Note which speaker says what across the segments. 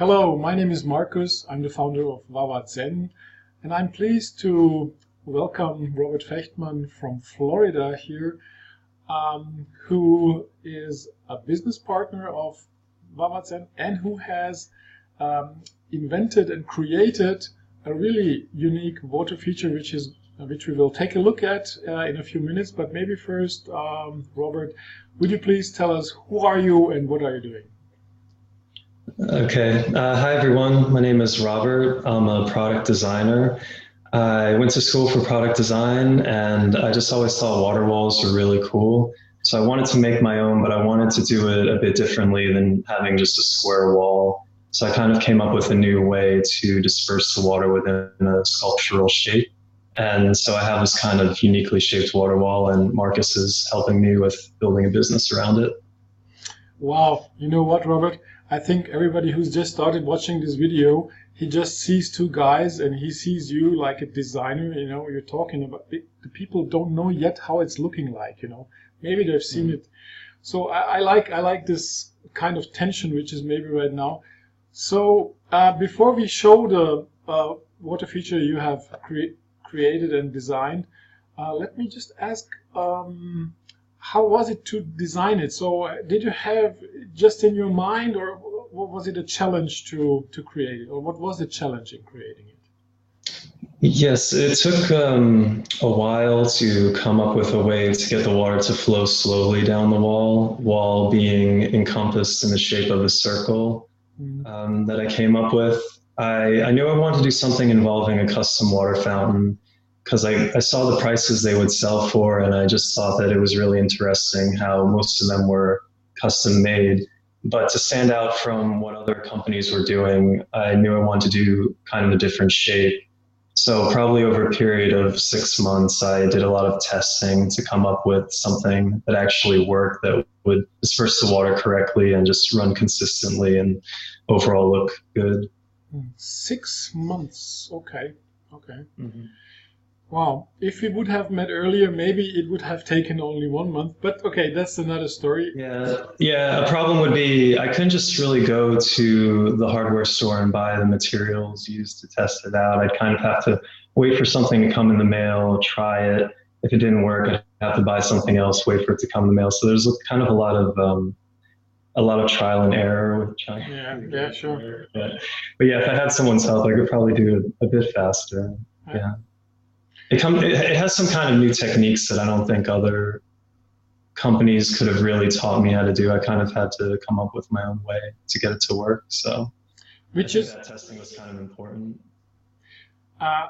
Speaker 1: Hello, my name is Markus. I'm the founder of WaterWall, and I'm pleased to welcome Robert Fechtmann from Florida here, who is a business partner of WaterWall and who has invented and created a really unique water feature, which we will take a look at in a few minutes. But maybe first, Robert, would you please tell us who are you and what are you doing?
Speaker 2: Okay. Hi, everyone. My name is Robert. I'm a product designer. I went to school for product design, and I just always thought water walls were really cool. So I wanted to make my own, but I wanted to do it a bit differently than having just a square wall. So I kind of came up with a new way to disperse the water within a sculptural shape. And so I have this kind of uniquely shaped water wall, and Marcus is helping me with building a business around it.
Speaker 1: Wow, you know what, Robert? I think everybody who's just started watching this video, he just sees two guys and he sees you like a designer, you're talking about the people don't know yet how it's looking like, Maybe they've seen it. So I like this kind of tension which is maybe right now. So before we show the water feature you have created and designed, let me just ask, how was it to design it? So did you have just in your mind, or was it a challenge to create it? Or what was the challenge in creating it?
Speaker 2: Yes, it took a while to come up with a way to get the water to flow slowly down the wall while being encompassed in the shape of a circle that I came up with. I knew I wanted to do something involving a custom water fountain because I saw the prices they would sell for, and I just thought that it was really interesting how most of them were custom made. But to stand out from what other companies were doing, I knew I wanted to do kind of a different shape. So probably over a period of 6 months, I did a lot of testing to come up with something that actually worked, that would disperse the water correctly and just run consistently and overall look good.
Speaker 1: 6 months, okay.
Speaker 2: Mm-hmm.
Speaker 1: Wow, if we would have met earlier, maybe it would have taken only 1 month, but okay, that's another story.
Speaker 2: Yeah. A problem would be I couldn't just really go to the hardware store and buy the materials used to test it out. I'd kind of have to wait for something to come in the mail, try it. If it didn't work, I'd have to buy something else, wait for it to come in the mail. So there's kind of a lot of trial and error with trying.
Speaker 1: Yeah, sure.
Speaker 2: But yeah, if I had someone's help, I could probably do it a bit faster. Yeah. It has some kind of new techniques that I don't think other companies could have really taught me how to do. I kind of had to come up with my own way to get it to work. So that testing was kind of important.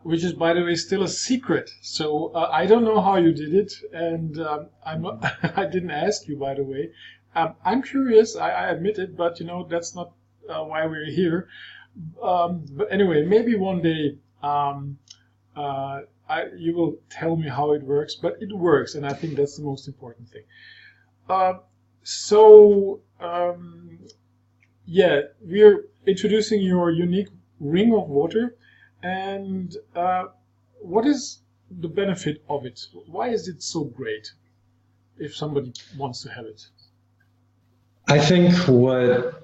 Speaker 1: Which is, by the way, still a secret. So I don't know how you did it, and I didn't ask you, by the way. I'm curious, I admit it, but that's not why we're here. But anyway, maybe one day you will tell me how it works, but it works, and I think that's the most important thing. Yeah, we're introducing your unique ring of water, and what is the benefit of it? Why is it so great if somebody wants to have it?
Speaker 2: I think what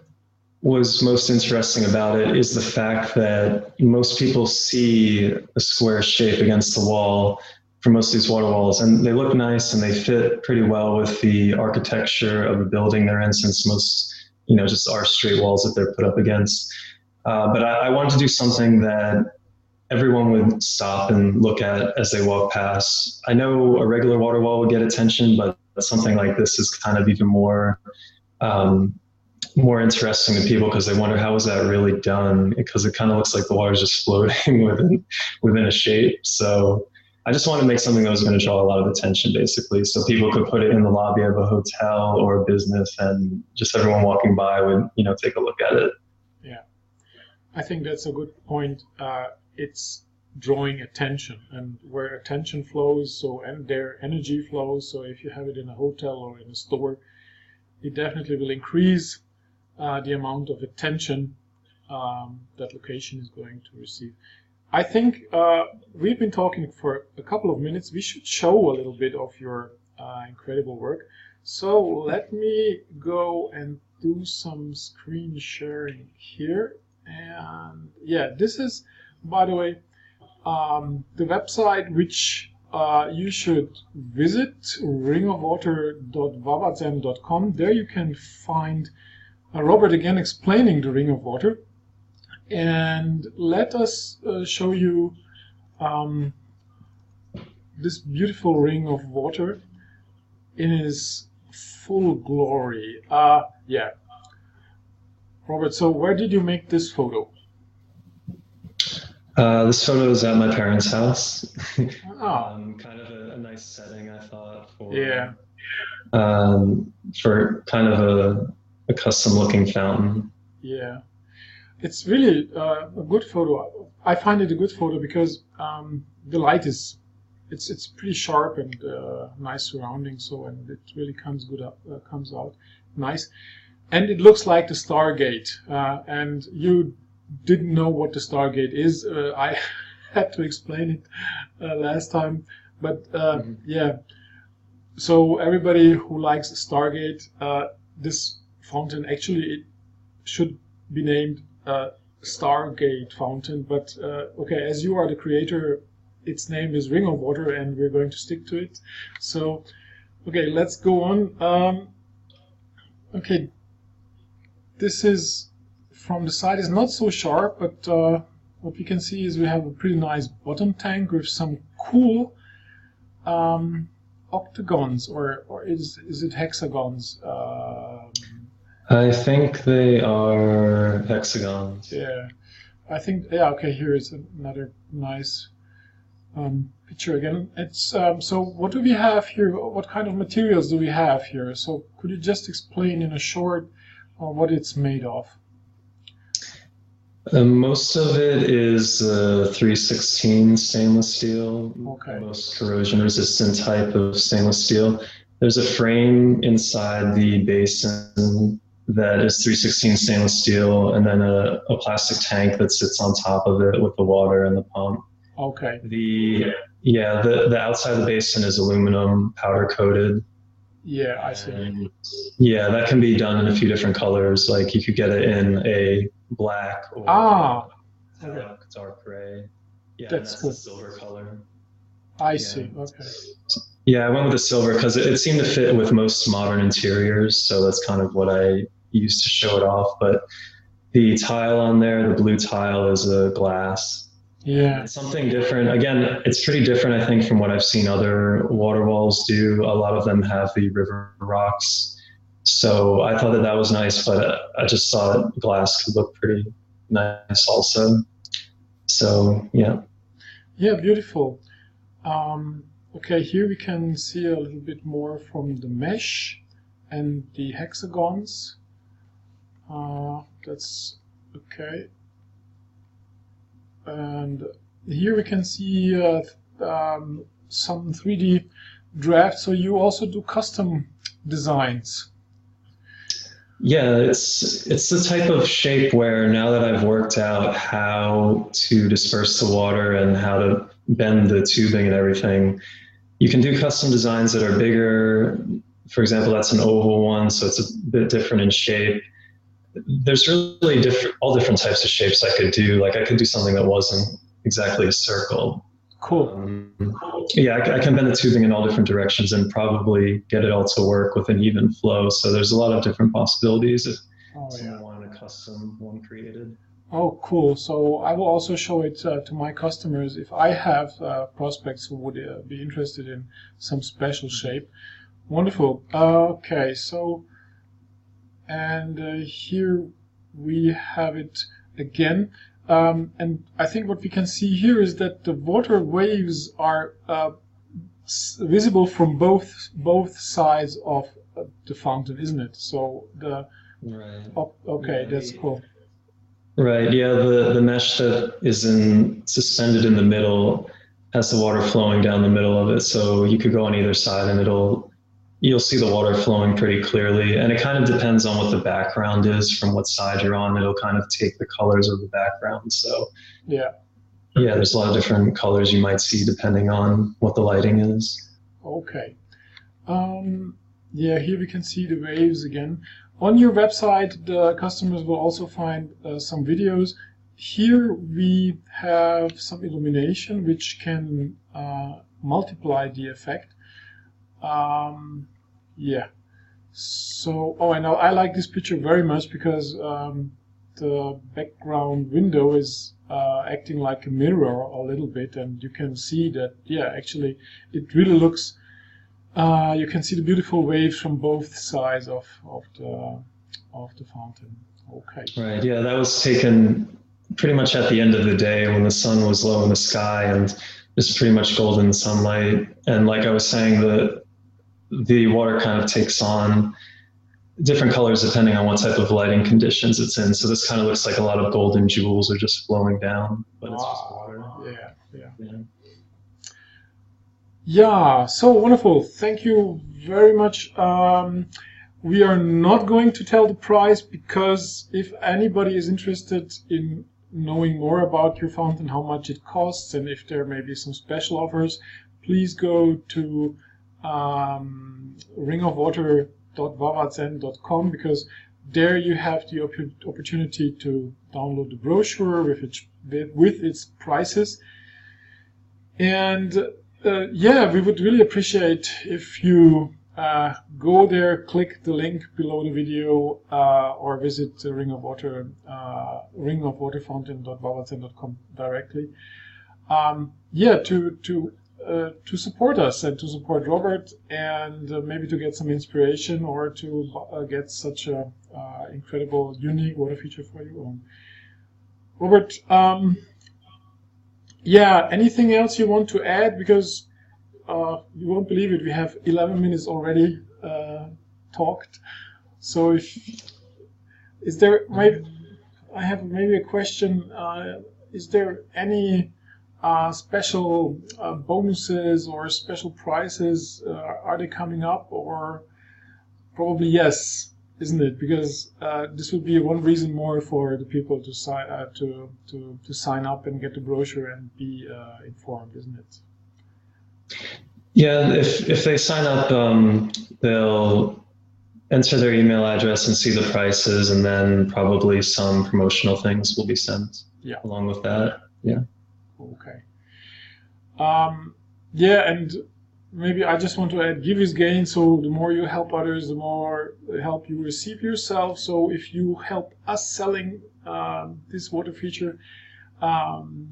Speaker 2: was most interesting about it is the fact that most people see a square shape against the wall for most of these water walls, and they look nice and they fit pretty well with the architecture of the building they're in, since most, just are straight walls that they're put up against. But I wanted to do something that everyone would stop and look at as they walk past. I know a regular water wall would get attention, but something like this is kind of even more interesting to people because they wonder, how is that really done? Because it kind of looks like the water is just floating within a shape. So I just wanted to make something that was going to draw a lot of attention, basically, so people could put it in the lobby of a hotel or a business, and just everyone walking by would, take a look at it.
Speaker 1: Yeah, I think that's a good point. It's drawing attention, and where attention flows, and their energy flows. So if you have it in a hotel or in a store, it definitely will increase the amount of attention that location is going to receive. I think we've been talking for a couple of minutes. We should show a little bit of your incredible work. So let me go and do some screen sharing here. And yeah, this is, by the way, the website which you should visit, ringofwater.wabatzem.com. There you can find Robert again explaining the Ring of Water. And let us show you this beautiful ring of water in its full glory. Yeah. Robert, so where did you make this photo?
Speaker 2: This photo is at my parents' house.
Speaker 1: Oh.
Speaker 2: Kind of a nice setting, I thought, for kind of a custom-looking fountain.
Speaker 1: Yeah, it's really a good photo. I find it a good photo because the light is, it's pretty sharp and nice surroundings. So, and it really comes out nice, and it looks like the Stargate. And you didn't know what the Stargate is. I had to explain it last time, but yeah. So everybody who likes Stargate, this fountain actually it should be named Stargate Fountain. But okay, as you are the creator, its name is Ring of Water, and we're going to stick to it. So okay, let's go on. Okay, this is. From the side is not so sharp, but what we can see is we have a pretty nice bottom tank with some cool octagons, or is it hexagons?
Speaker 2: I think they are hexagons.
Speaker 1: Yeah, I think, yeah, okay, here is another nice picture again. It's so what do we have here? What kind of materials do we have here? So could you just explain in a short what it's made of?
Speaker 2: Most of it is 316 stainless steel,
Speaker 1: okay.
Speaker 2: Most corrosion-resistant type of stainless steel. There's a frame inside the basin that is 316 stainless steel, and then a plastic tank that sits on top of it with the water and the pump.
Speaker 1: Okay.
Speaker 2: The outside of the basin is aluminum powder coated.
Speaker 1: Yeah, I see.
Speaker 2: And yeah, that can be done in a few different colors. Like you could get it in a black or dark gray. Yeah, that's cool. The silver color.
Speaker 1: I see. Okay.
Speaker 2: Yeah, I went with the silver because it seemed to fit with most modern interiors. So that's kind of what I used to show it off. But the tile on there, the blue tile, is a glass.
Speaker 1: Yeah.
Speaker 2: It's something different. Again, it's pretty different, I think, from what I've seen other water walls do. A lot of them have the river rocks. So I thought that was nice, but I just thought glass could look pretty nice also. So, yeah.
Speaker 1: Yeah, beautiful. Okay, here we can see a little bit more from the mesh and the hexagons. That's okay. And here we can see some 3D drafts. So you also do custom designs.
Speaker 2: Yeah, it's the type of shape where now that I've worked out how to disperse the water and how to bend the tubing and everything, you can do custom designs that are bigger. For example, that's an oval one, so it's a bit different in shape. There's really all different types of shapes I could do. Like I could do something that wasn't exactly a circle.
Speaker 1: Cool.
Speaker 2: Yeah, I can bend the tubing in all different directions and probably get it all to work with an even flow. So there's a lot of different possibilities if someone wanted a custom one created.
Speaker 1: Oh, cool. So I will also show it to my customers if I have prospects who would be interested in some special shape. Wonderful. Okay, so, and here we have it again. And I think what we can see here is that the water waves are visible from both sides of the fountain, isn't it? So the okay, that's cool.
Speaker 2: Right. Yeah. The mesh that is suspended in the middle has the water flowing down the middle of it. So you could go on either side, and you'll see the water flowing pretty clearly. And it kind of depends on what the background is from what side you're on. It'll kind of take the colors of the background. So yeah, there's a lot of different colors you might see depending on what the lighting is.
Speaker 1: Okay. Yeah, here we can see the waves again. On your website, the customers will also find some videos. Here we have some illumination which can multiply the effect. Yeah. So, oh, and I like this picture very much because the background window is acting like a mirror a little bit, and you can see that, yeah, actually it really looks, you can see the beautiful waves from both sides of the fountain. Okay.
Speaker 2: Right, yeah, that was taken pretty much at the end of the day when the sun was low in the sky and it's pretty much golden sunlight. And like I was saying, the water kind of takes on different colors depending on what type of lighting conditions it's in. So this kind of looks like a lot of golden jewels are just flowing down, but it's just water.
Speaker 1: Yeah. Yeah, so wonderful. Thank you very much. We are not going to tell the price because if anybody is interested in knowing more about your fountain, how much it costs, and if there may be some special offers, please go to ringofwater.wawazen.com, because there you have the opportunity to download the brochure with its prices. And yeah, we would really appreciate if you go there, click the link below the video, or visit the ringofwaterfountain.wawazen.com directly. Yeah, to support us and to support Robert, and maybe to get some inspiration or to get such a incredible, unique water feature for you. Robert, yeah, anything else you want to add? Because you won't believe it, we have 11 minutes already talked. So is there, maybe, I have maybe a question, is there any special bonuses or special prizes, are they coming up? Or probably yes, isn't it? Because this would be one reason more for the people to sign to sign up and get the brochure and be informed, isn't it?
Speaker 2: Yeah, if they sign up, they'll enter their email address and see the prices, and then probably some promotional things will be sent along with that. Yeah.
Speaker 1: Okay. Yeah, and maybe I just want to add, give is gain. So the more you help others, the more help you receive yourself. So if you help us selling this water feature,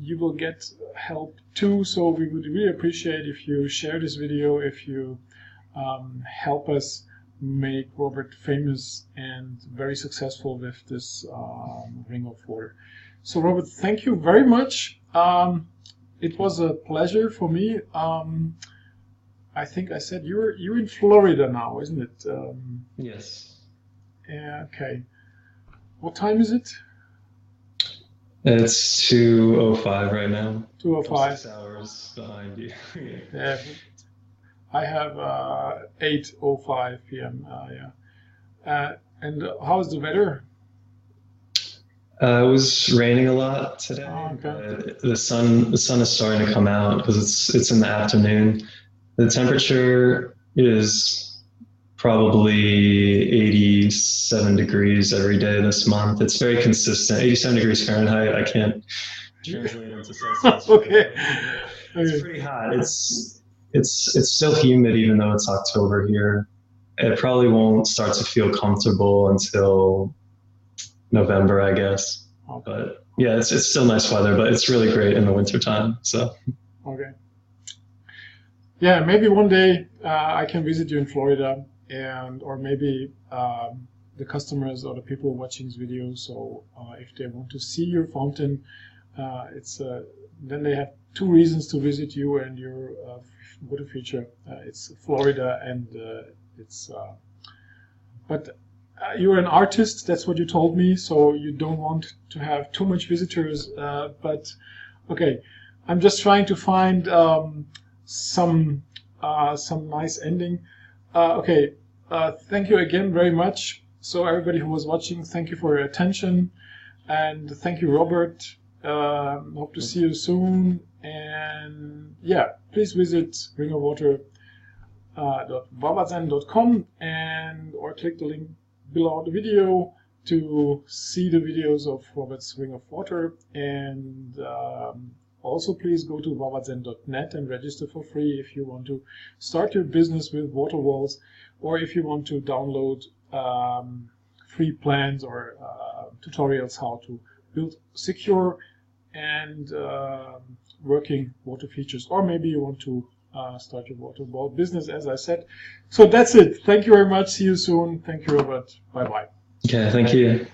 Speaker 1: you will get help too. So we would really appreciate if you share this video, if you help us make Robert famous and very successful with this ring of water. So Robert, thank you very much. It was a pleasure for me. I think I said you're in Florida now, isn't it?
Speaker 2: Yes.
Speaker 1: Yeah. Okay. What time is it?
Speaker 2: It's 2:05 right now.
Speaker 1: 2:05.
Speaker 2: 6 hours behind you.
Speaker 1: Yeah. I have 8:05 p.m. Yeah. And how's the weather?
Speaker 2: It was raining a lot today.
Speaker 1: Oh, okay.
Speaker 2: But the sun is starting to come out because it's in the afternoon. The temperature is probably 87 degrees every day this month. It's very consistent. 87 degrees Fahrenheit. I can't translate into Celsius.
Speaker 1: Okay.
Speaker 2: It's pretty hot. It's still humid even though it's October here. It probably won't start to feel comfortable until November, I guess. Okay. But yeah, it's still nice weather, but it's really great in the wintertime. So.
Speaker 1: Okay. Yeah, maybe one day I can visit you in Florida, or maybe the customers or the people watching this video. So if they want to see your fountain, then they have two reasons to visit you and your water feature. It's Florida, and but you're an artist. That's what you told me. So you don't want to have too much visitors. But okay, I'm just trying to find some nice ending. Okay, thank you again very much. So everybody who was watching, thank you for your attention, and thank you, Robert. Hope to see you soon. And yeah, please visit ringofwater.wawazen.com or click the link below the video to see the videos of Robert's Swing of Water, and also please go to wawazen.net and register for free if you want to start your business with water walls, or if you want to download free plans or tutorials how to build secure and working water features, or maybe you want to start your water wall business, as I said. So that's it. Thank you very much. See you soon. Thank you, Robert. Bye-bye.
Speaker 2: Okay, thank you.